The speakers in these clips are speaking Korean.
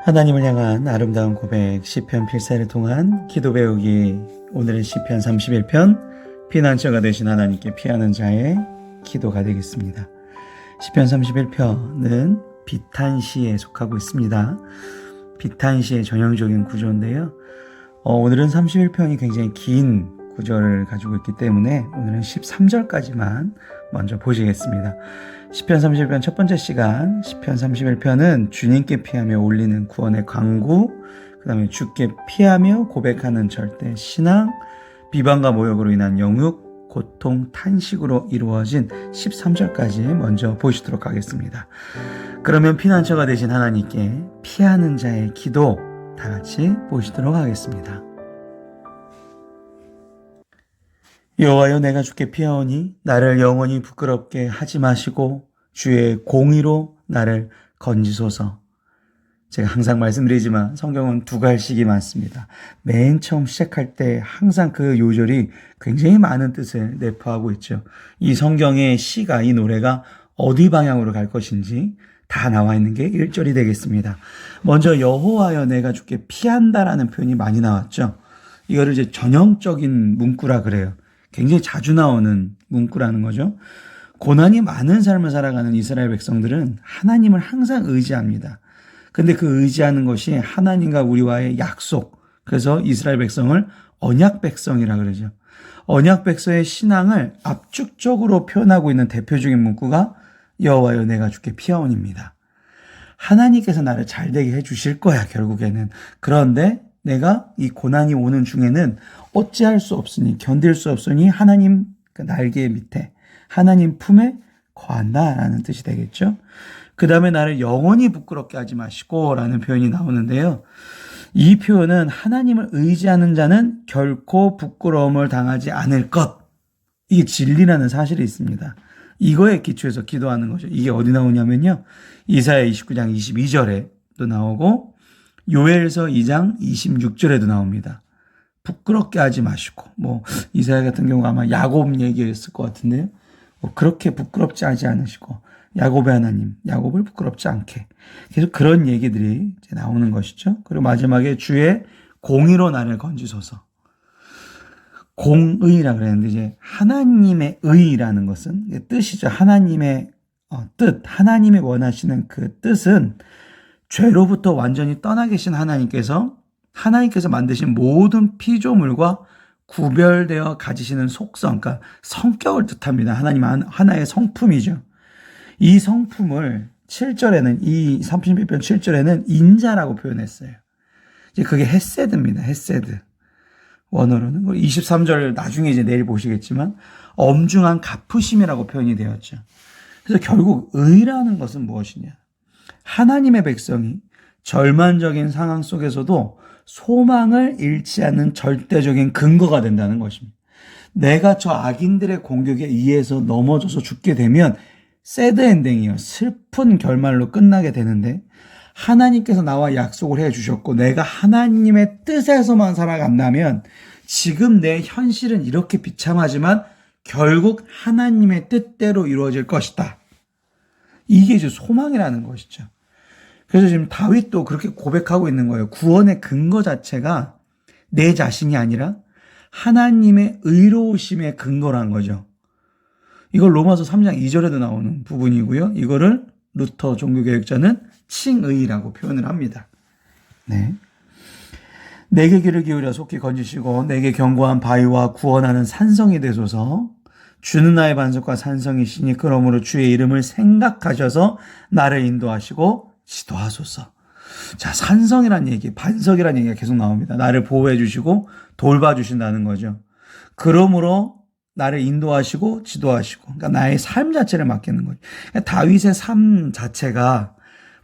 하나님을 향한 아름다운 고백 시편 필사를 통한 기도 배우기. 오늘은 시편 31편 피난처가 되신 하나님께 피하는 자의 기도가 되겠습니다. 시편 31편은 비탄시에 속하고 있습니다. 비탄시의 전형적인 구조인데요. 오늘은 31편이 굉장히 긴 구절을 가지고 있기 때문에 오늘은 13절까지만 먼저 보시겠습니다. 시편 31편 첫 번째 시간, 시편 31편은 주님께 피하며 올리는 구원의 간구, 그 다음에 주께 피하며 고백하는 절대 신앙, 비방과 모욕으로 인한 영육, 고통, 탄식으로 이루어진 13절까지 먼저 보시도록 하겠습니다. 그러면 피난처가 되신 하나님께 피하는 자의 기도 다 같이 보시도록 하겠습니다. 여호와여, 내가 주께 피하오니 나를 영원히 부끄럽게 하지 마시고 주의 공의로 나를 건지소서. 제가 항상 말씀드리지만 성경은 두 갈식이 많습니다. 맨 처음 시작할 때 항상 그 요절이 굉장히 많은 뜻을 내포하고 있죠. 이 성경의 시가, 이 노래가 어디 방향으로 갈 것인지 다 나와 있는 게 1절이 되겠습니다. 먼저 여호와여, 내가 주께 피한다라는 표현이 많이 나왔죠. 이거를 이제 전형적인 문구라 그래요. 굉장히 자주 나오는 문구라는 거죠. 고난이 많은 삶을 살아가는 이스라엘 백성들은 하나님을 항상 의지합니다. 근데 그 의지하는 것이 하나님과 우리와의 약속. 그래서 이스라엘 백성을 언약 백성이라 그러죠. 언약 백성의 신앙을 압축적으로 표현하고 있는 대표적인 문구가 여호와여, 내가 주께 피하오니입니다. 하나님께서 나를 잘되게 해주실 거야, 결국에는. 그런데 내가 이 고난이 오는 중에는 어찌할 수 없으니, 견딜 수 없으니 하나님 그 날개 밑에, 하나님 품에 거한다라는 뜻이 되겠죠. 그 다음에 나를 영원히 부끄럽게 하지 마시고 라는 표현이 나오는데요. 이 표현은 하나님을 의지하는 자는 결코 부끄러움을 당하지 않을 것. 이게 진리라는 사실이 있습니다. 이거에 기초해서 기도하는 거죠. 이게 어디 나오냐면요. 이사야 29장 22절에도 나오고 요엘서 2장 26절에도 나옵니다. 부끄럽게 하지 마시고, 이사야 같은 경우 아마 야곱 얘기했을 것 같은데요. 그렇게 부끄럽지 하지 않으시고, 야곱의 하나님, 야곱을 부끄럽지 않게. 계속 그런 얘기들이 이제 나오는 것이죠. 그리고 마지막에 주의 공의로 나를 건지소서. 공의라 그랬는데 이제 하나님의 의라는 것은 뜻이죠. 하나님의 뜻, 하나님이 원하시는 그 뜻은 죄로부터 완전히 떠나 계신 하나님께서 만드신 모든 피조물과 구별되어 가지시는 속성, 그러니까 성격을 뜻합니다. 하나님 하나의 성품이죠. 이 성품을 7절에는, 이 31편 7절에는 인자라고 표현했어요. 이제 그게 헤세드입니다. 헤세드. 원어로는. 23절 나중에 이제 내일 보시겠지만 엄중한 갚으심이라고 표현이 되었죠. 그래서 결국 의라는 것은 무엇이냐? 하나님의 백성이 절망적인 상황 속에서도 소망을 잃지 않는 절대적인 근거가 된다는 것입니다. 내가 저 악인들의 공격에 의해서 넘어져서 죽게 되면 새드 엔딩이요. 슬픈 결말로 끝나게 되는데 하나님께서 나와 약속을 해주셨고 내가 하나님의 뜻에서만 살아간다면 지금 내 현실은 이렇게 비참하지만 결국 하나님의 뜻대로 이루어질 것이다. 이게 이제 소망이라는 것이죠. 그래서 지금 다윗도 그렇게 고백하고 있는 거예요. 구원의 근거 자체가 내 자신이 아니라 하나님의 의로우심의 근거란 거죠. 이걸 로마서 3장 2절에도 나오는 부분이고요. 이거를 루터 종교개혁자는 칭의라고 표현을 합니다. 네. 내게 귀를 기울여 속히 건지시고 내게 견고한 바위와 구원하는 산성이 되소서. 주는 나의 반석과 산성이시니 그러므로 주의 이름을 생각하셔서 나를 인도하시고 지도하소서. 자, 산성이란 얘기, 반석이란 얘기가 계속 나옵니다. 나를 보호해 주시고 돌봐 주신다는 거죠. 그러므로 나를 인도하시고 지도하시고, 그러니까 나의 삶 자체를 맡기는 거죠. 그러니까 다윗의 삶 자체가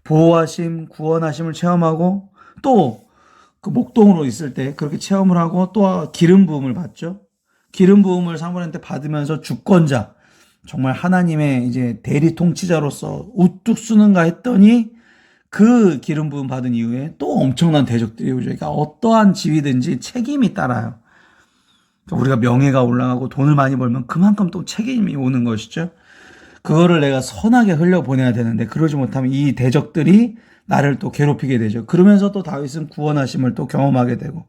보호하심, 구원하심을 체험하고 또 그 목동으로 있을 때 그렇게 체험을 하고 또 기름 부음을 받죠. 기름 부음을 사무엘한테 받으면서 주권자, 정말 하나님의 이제 대리 통치자로서 우뚝 서는가 했더니 그 기름 부음 받은 이후에 또 엄청난 대적들이 오죠. 그러니까 어떠한 지위든지 책임이 따라요. 그러니까 우리가 명예가 올라가고 돈을 많이 벌면 그만큼 또 책임이 오는 것이죠. 그거를 내가 선하게 흘려보내야 되는데 그러지 못하면 이 대적들이 나를 또 괴롭히게 되죠. 그러면서 또 다윗은 구원하심을 또 경험하게 되고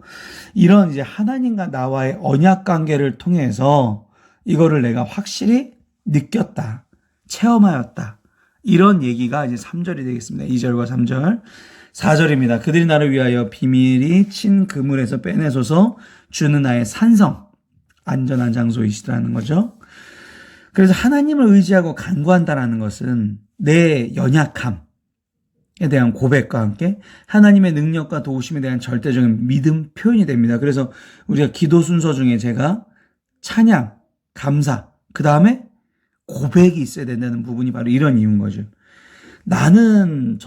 이런 이제 하나님과 나와의 언약 관계를 통해서 이거를 내가 확실히 느꼈다. 체험하였다. 이런 얘기가 이제 3절이 되겠습니다. 2절과 3절. 4절입니다. 그들이 나를 위하여 비밀이 친 그물에서 빼내소서 주는 나의 산성. 안전한 장소이시라는 거죠. 그래서 하나님을 의지하고 간구한다라는 것은 내 연약함에 대한 고백과 함께 하나님의 능력과 도우심에 대한 절대적인 믿음 표현이 됩니다. 그래서 우리가 기도 순서 중에 제가 찬양, 감사, 그 다음에 고백이 있어야 된다는 부분이 바로 이런 이유인 거죠. 나는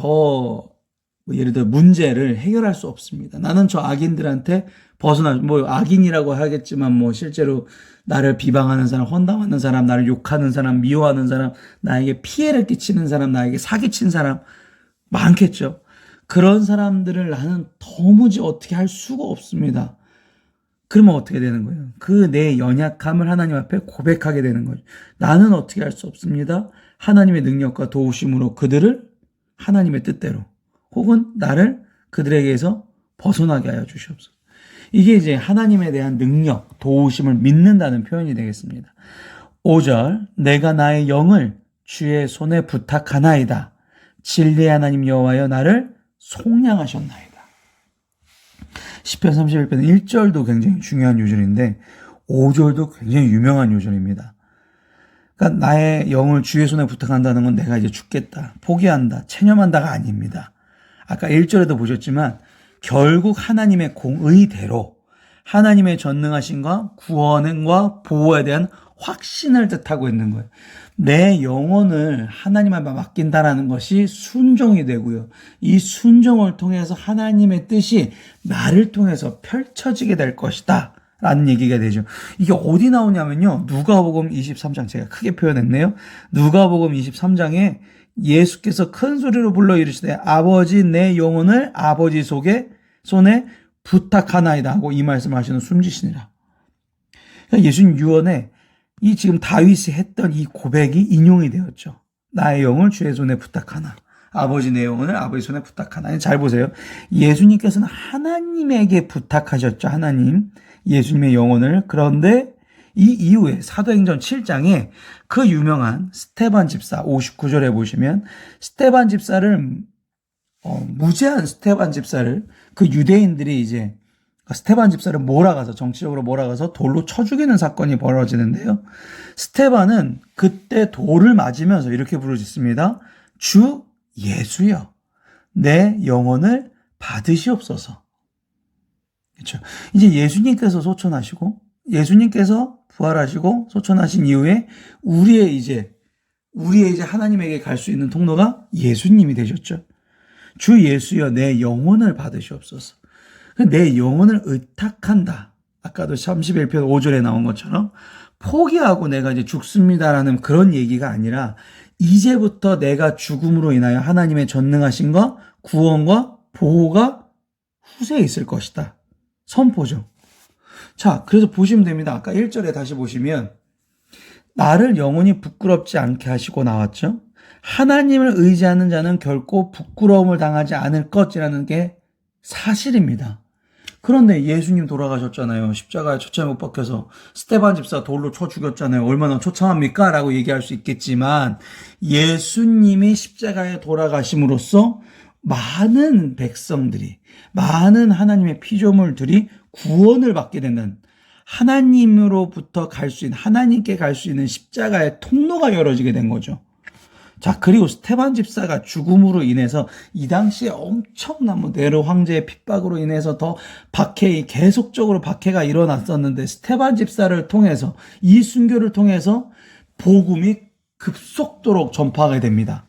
예를 들어 문제를 해결할 수 없습니다. 나는 저 악인들한테 악인이라고 하겠지만 실제로 나를 비방하는 사람, 헌담하는 사람, 나를 욕하는 사람, 미워하는 사람, 나에게 피해를 끼치는 사람, 나에게 사기친 사람 많겠죠. 그런 사람들을 나는 도무지 어떻게 할 수가 없습니다. 그러면 어떻게 되는 거예요? 그 내 연약함을 하나님 앞에 고백하게 되는 거죠. 나는 어떻게 할 수 없습니다. 하나님의 능력과 도우심으로 그들을 하나님의 뜻대로 혹은 나를 그들에게서 벗어나게 하여 주시옵소서. 이게 이제 하나님에 대한 능력, 도우심을 믿는다는 표현이 되겠습니다. 5절, 내가 나의 영을 주의 손에 부탁하나이다. 진리의 하나님 여호와여 나를 속량하셨나이다. 시편 31편은 1절도 굉장히 중요한 요절인데 5절도 굉장히 유명한 요절입니다. 그러니까 나의 영을 주의 손에 부탁한다는 건 내가 이제 죽겠다, 포기한다, 체념한다가 아닙니다. 아까 1절에도 보셨지만 결국 하나님의 공의대로 하나님의 전능하심과 구원과 보호에 대한 확신을 뜻하고 있는 거예요. 내 영혼을 하나님 앞에 맡긴다라는 것이 순종이 되고요. 이 순종을 통해서 하나님의 뜻이 나를 통해서 펼쳐지게 될 것이다 라는 얘기가 되죠. 이게 어디 나오냐면요. 누가복음 23장, 제가 크게 표현했네요. 누가복음 23장에 예수께서 큰 소리로 불러 이르시되 아버지 내 영혼을 아버지 손에 부탁하나이다 하고 이 말씀을 하시는 숨지시니라. 그러니까 예수님 유언에 이 지금 다윗이 했던 이 고백이 인용이 되었죠. 나의 영을 주의 손에 부탁하나. 아버지 내 영혼을 아버지 손에 부탁하나. 잘 보세요. 예수님께서는 하나님에게 부탁하셨죠. 하나님. 예수님의 영혼을. 그런데 이 이후에 사도행전 7장에 그 유명한 스데반 집사 59절에 보시면 스데반 집사를 무죄한 스데반 집사를 그 유대인들이 이제 스데반 집사를 정치적으로 몰아가서 돌로 쳐 죽이는 사건이 벌어지는데요. 스데반은 그때 돌을 맞으면서 이렇게 부르짖습니다. 주 예수여, 내 영혼을 받으시옵소서. 그렇죠. 이제 예수님께서 소천하시고, 예수님께서 부활하시고 소천하신 이후에 우리의 이제 하나님에게 갈 수 있는 통로가 예수님이 되셨죠. 주 예수여, 내 영혼을 받으시옵소서. 내 영혼을 의탁한다. 아까도 31편 5절에 나온 것처럼 포기하고 내가 이제 죽습니다라는 그런 얘기가 아니라 이제부터 내가 죽음으로 인하여 하나님의 전능하심과 구원과 보호가 후세에 있을 것이다. 선포죠. 자, 그래서 보시면 됩니다. 아까 1절에 다시 보시면 나를 영원히 부끄럽지 않게 하시고 나왔죠. 하나님을 의지하는 자는 결코 부끄러움을 당하지 않을 것이라는 게 사실입니다. 그런데 예수님 돌아가셨잖아요. 십자가에 초창에 못 박혀서 스데반 집사 돌로 쳐 죽였잖아요. 얼마나 처참합니까? 라고 얘기할 수 있겠지만 예수님이 십자가에 돌아가심으로써 많은 백성들이, 많은 하나님의 피조물들이 구원을 받게 되는, 하나님으로부터 갈 수 있는, 하나님께 갈 수 있는 십자가의 통로가 열어지게 된 거죠. 자, 그리고 스데반 집사가 죽음으로 인해서 이 당시에 엄청난 네로 황제의 핍박으로 인해서 더 계속적으로 박해가 일어났었는데 스데반 집사를 통해서, 이 순교를 통해서 복음이 급속도로 전파하게 됩니다.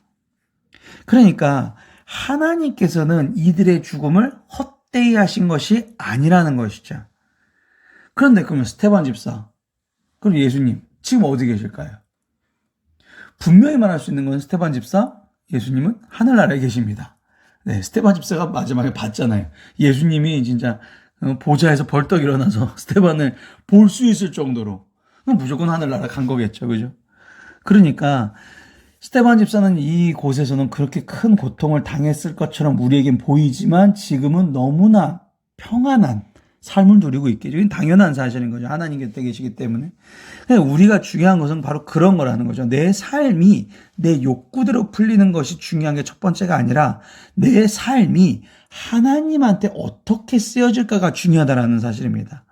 그러니까 하나님께서는 이들의 죽음을 헛되이 하신 것이 아니라는 것이죠. 그런데 그러면 스데반 집사, 그럼 예수님 지금 어디 계실까요? 분명히 말할 수 있는 건 스데반 집사, 예수님은 하늘나라에 계십니다. 네, 스데반 집사가 마지막에 봤잖아요. 예수님이 진짜 보좌에서 벌떡 일어나서 스데반을 볼 수 있을 정도로 무조건 하늘나라 간 거겠죠. 그죠? 그러니까 스데반 집사는 이곳에서는 그렇게 큰 고통을 당했을 것처럼 우리에겐 보이지만 지금은 너무나 평안한 삶을 누리고 있겠죠. 이건 당연한 사실인 거죠. 하나님 곁에 계시기 때문에. 우리가 중요한 것은 바로 그런 거라는 거죠. 내 삶이 내 욕구대로 풀리는 것이 중요한 게 첫 번째가 아니라 내 삶이 하나님한테 어떻게 쓰여질까가 중요하다는 사실입니다.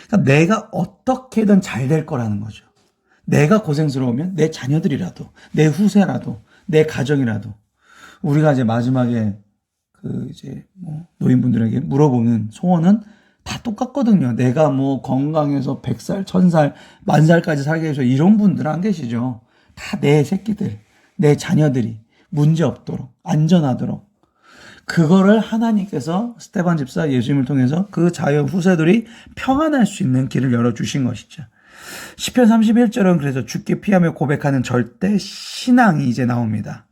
그러니까 내가 어떻게든 잘 될 거라는 거죠. 내가 고생스러우면 내 자녀들이라도, 내 후세라도, 내 가정이라도, 우리가 이제 마지막에 노인분들에게 물어보는 소원은 다 똑같거든요. 내가 건강해서 100살, 1000살, 10,000살까지 살게 해서 이런 분들 안 계시죠. 다 내 새끼들, 내 자녀들이 문제 없도록, 안전하도록. 그거를 하나님께서 스데반 집사 예수님을 통해서 그 자녀 후세들이 평안할 수 있는 길을 열어주신 것이죠. 시편 31절은 그래서 주께 피하며 고백하는 절대 신앙이 이제 나옵니다.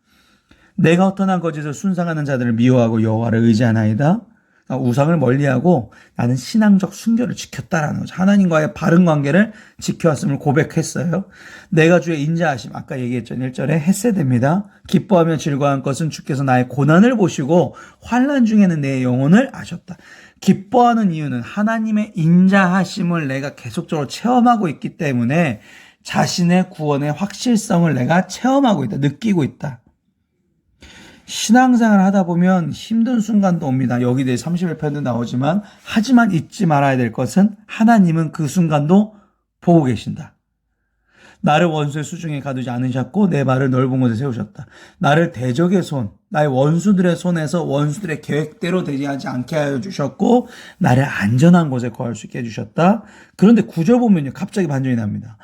내가 어떠한 거짓을 순상하는 자들을 미워하고 여호와를 의지하나이다. 그러니까 우상을 멀리하고 나는 신앙적 순결을 지켰다라는 거죠. 하나님과의 바른 관계를 지켜왔음을 고백했어요. 내가 주의 인자하심, 아까 얘기했죠. 1절에 헤세드입니다. 기뻐하며 즐거워한 것은 주께서 나의 고난을 보시고 환난 중에는 내 영혼을 아셨다. 기뻐하는 이유는 하나님의 인자하심을 내가 계속적으로 체험하고 있기 때문에 자신의 구원의 확실성을 내가 체험하고 있다, 느끼고 있다. 신앙생활을 하다 보면 힘든 순간도 옵니다. 여기 내 31편도 나오지만 하지만 잊지 말아야 될 것은 하나님은 그 순간도 보고 계신다. 나를 원수의 수중에 가두지 않으셨고 내 발을 넓은 곳에 세우셨다. 나를 대적의 손, 나의 원수들의 손에서 원수들의 계획대로 되지 않게 하여 주셨고 나를 안전한 곳에 거할 수 있게 해주셨다. 그런데 9절 보면요, 갑자기 반전이 납니다.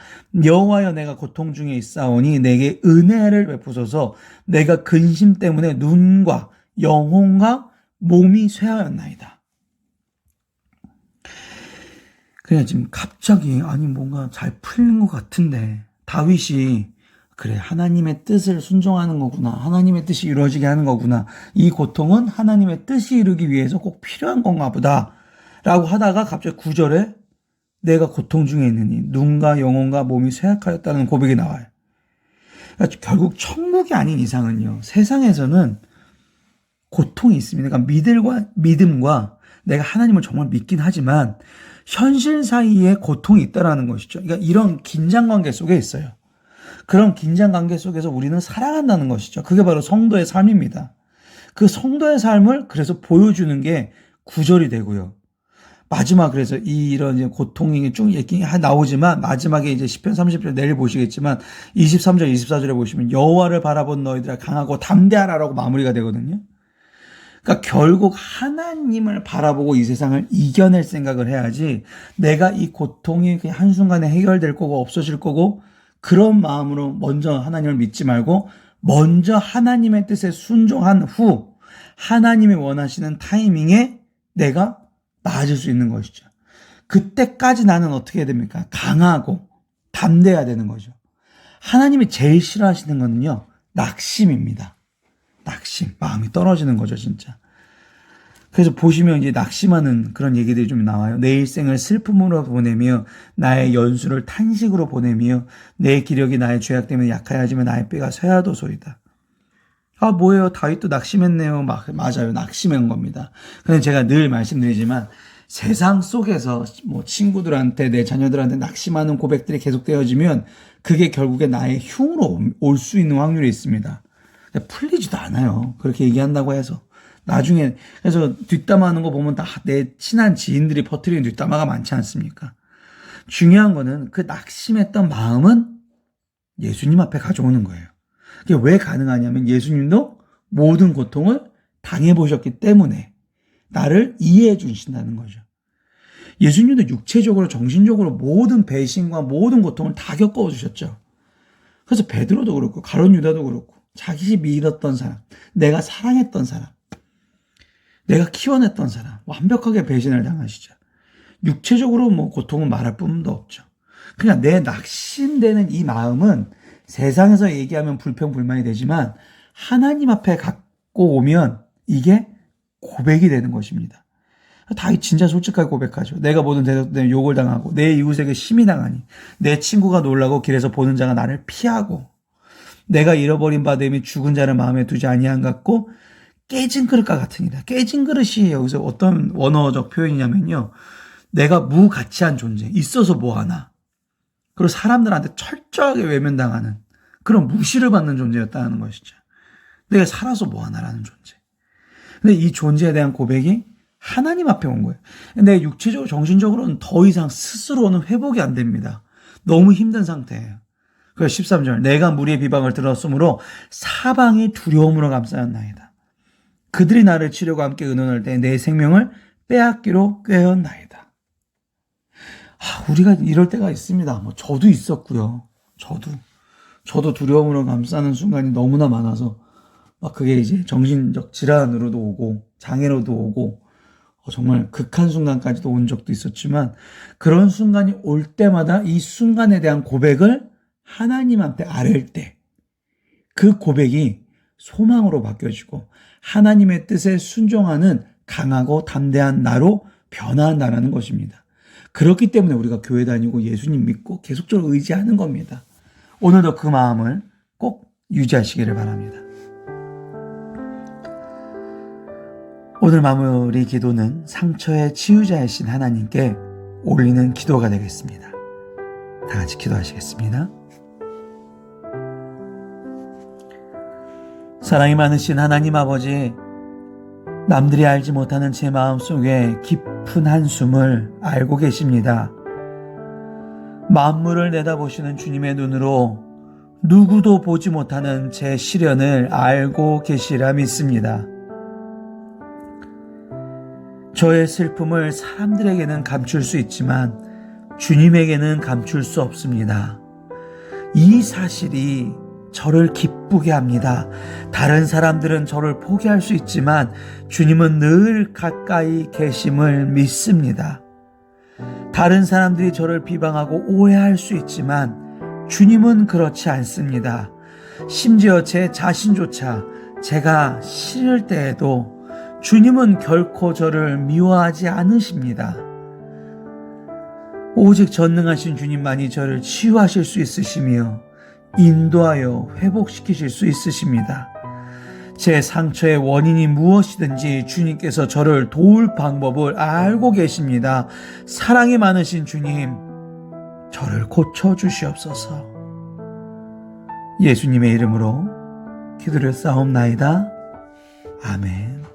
여호와여, 내가 고통 중에 있사오니 내게 은혜를 베푸소서. 내가 근심 때문에 눈과 영혼과 몸이 쇠하였나이다. 그냥 지금 갑자기 뭔가 잘 풀린 것 같은데 다윗이 그래, 하나님의 뜻을 순종하는 거구나, 하나님의 뜻이 이루어지게 하는 거구나, 이 고통은 하나님의 뜻이 이루기 위해서 꼭 필요한 건가 보다 라고 하다가 갑자기 9절에 내가 고통 중에 있느니 눈과 영혼과 몸이 쇠약하였다는 고백이 나와요. 그러니까 결국 천국이 아닌 이상은요, 세상에서는 고통이 있습니다. 그러니까 믿음과 내가 하나님을 정말 믿긴 하지만 현실 사이에 고통이 있다는 것이죠. 그러니까 이런 긴장관계 속에 있어요. 그런 긴장관계 속에서 우리는 살아간다는 것이죠. 그게 바로 성도의 삶입니다. 그 성도의 삶을 그래서 보여주는 게 9절이 되고요. 마지막 그래서 이런 이제 고통이 쭉 얘기 나오지만 마지막에 이제 시편 30절 내일 보시겠지만 23절, 24절에 보시면 여호와를 바라본 너희들아 강하고 담대하라라고 마무리가 되거든요. 그러니까 결국 하나님을 바라보고 이 세상을 이겨낼 생각을 해야지 내가 이 고통이 그냥 한순간에 해결될 거고 없어질 거고 그런 마음으로 먼저 하나님을 믿지 말고 먼저 하나님의 뜻에 순종한 후 하나님이 원하시는 타이밍에 내가 나아질 수 있는 것이죠. 그때까지 나는 어떻게 해야 됩니까? 강하고 담대해야 되는 거죠. 하나님이 제일 싫어하시는 거는요, 낙심입니다. 낙심, 마음이 떨어지는 거죠, 진짜. 그래서 보시면 이제 낙심하는 그런 얘기들이 좀 나와요. 내 일생을 슬픔으로 보내며 나의 연수를 탄식으로 보내며 내 기력이 나의 죄악 때문에 약하여지면 나의 뼈가 쇠하도소이다. 아, 뭐예요? 다윗도 낙심했네요. 맞아요. 낙심한 겁니다. 근데 제가 늘 말씀드리지만 세상 속에서 친구들한테 내 자녀들한테 낙심하는 고백들이 계속되어지면 그게 결국에 나의 흉으로 올 수 있는 확률이 있습니다. 풀리지도 않아요. 그렇게 얘기한다고 해서. 나중에, 그래서 뒷담화하는 거 보면 다 내 친한 지인들이 퍼뜨리는 뒷담화가 많지 않습니까? 중요한 거는 그 낙심했던 마음은 예수님 앞에 가져오는 거예요. 그게 왜 가능하냐면 예수님도 모든 고통을 당해보셨기 때문에 나를 이해해 주신다는 거죠. 예수님도 육체적으로 정신적으로 모든 배신과 모든 고통을 다 겪어주셨죠. 그래서 베드로도 그렇고 가룟 유다도 그렇고 자기 믿었던 사람, 내가 사랑했던 사람, 내가 키워냈던 사람 완벽하게 배신을 당하시죠. 육체적으로 고통은 말할 뿐도 없죠. 그냥 내 낙심되는 이 마음은 세상에서 얘기하면 불평불만이 되지만 하나님 앞에 갖고 오면 이게 고백이 되는 것입니다. 다윗 진짜 솔직하게 고백하죠. 내가 모든 대적 때문에 욕을 당하고 내 이웃에게 심히 당하니 내 친구가 놀라고 길에서 보는 자가 나를 피하고 내가 잃어버린 바 되며 죽은 자를 마음에 두지 아니한 같고 깨진 그릇과 같으니라. 깨진 그릇이 여기서 어떤 원어적 표현이냐면요. 내가 무가치한 존재, 있어서 뭐하나. 그리고 사람들한테 철저하게 외면당하는 그런 무시를 받는 존재였다는 것이죠. 내가 살아서 뭐하나라는 존재. 근데 이 존재에 대한 고백이 하나님 앞에 온 거예요. 근데 육체적으로, 정신적으로는 더 이상 스스로는 회복이 안 됩니다. 너무 힘든 상태예요. 그래서 13절, 내가 무리의 비방을 들었으므로 사방이 두려움으로 감싸였나이다. 그들이 나를 치려고 함께 의논할 때 내 생명을 빼앗기로 꾀었나이다. 우리가 이럴 때가 있습니다. 저도 있었고요. 저도 두려움으로 감싸는 순간이 너무나 많아서 그게 이제 정신적 질환으로도 오고 장애로도 오고 정말 극한 순간까지도 온 적도 있었지만, 그런 순간이 올 때마다 이 순간에 대한 고백을 하나님한테 아뢰일 때 그 고백이 소망으로 바뀌어지고 하나님의 뜻에 순종하는 강하고 담대한 나로 변화한다는 것입니다. 그렇기 때문에 우리가 교회 다니고 예수님 믿고 계속적으로 의지하는 겁니다. 오늘도 그 마음을 꼭 유지하시기를 바랍니다. 오늘 마무리 기도는 상처의 치유자이신 하나님께 올리는 기도가 되겠습니다. 다 같이 기도하시겠습니다. 사랑이 많으신 하나님 아버지, 남들이 알지 못하는 제 마음속에 깊은 한숨을 알고 계십니다. 만물을 내다보시는 주님의 눈으로 누구도 보지 못하는 제 시련을 알고 계시라 믿습니다. 저의 슬픔을 사람들에게는 감출 수 있지만 주님에게는 감출 수 없습니다. 이 사실이 저를 기쁘게 합니다. 다른 사람들은 저를 포기할 수 있지만 주님은 늘 가까이 계심을 믿습니다. 다른 사람들이 저를 비방하고 오해할 수 있지만 주님은 그렇지 않습니다. 심지어 제 자신조차 제가 싫을 때에도 주님은 결코 저를 미워하지 않으십니다. 오직 전능하신 주님만이 저를 치유하실 수 있으시며 인도하여 회복시키실 수 있으십니다. 제 상처의 원인이 무엇이든지 주님께서 저를 도울 방법을 알고 계십니다. 사랑이 많으신 주님, 저를 고쳐주시옵소서. 예수님의 이름으로 기도를 싸움나이다. 아멘.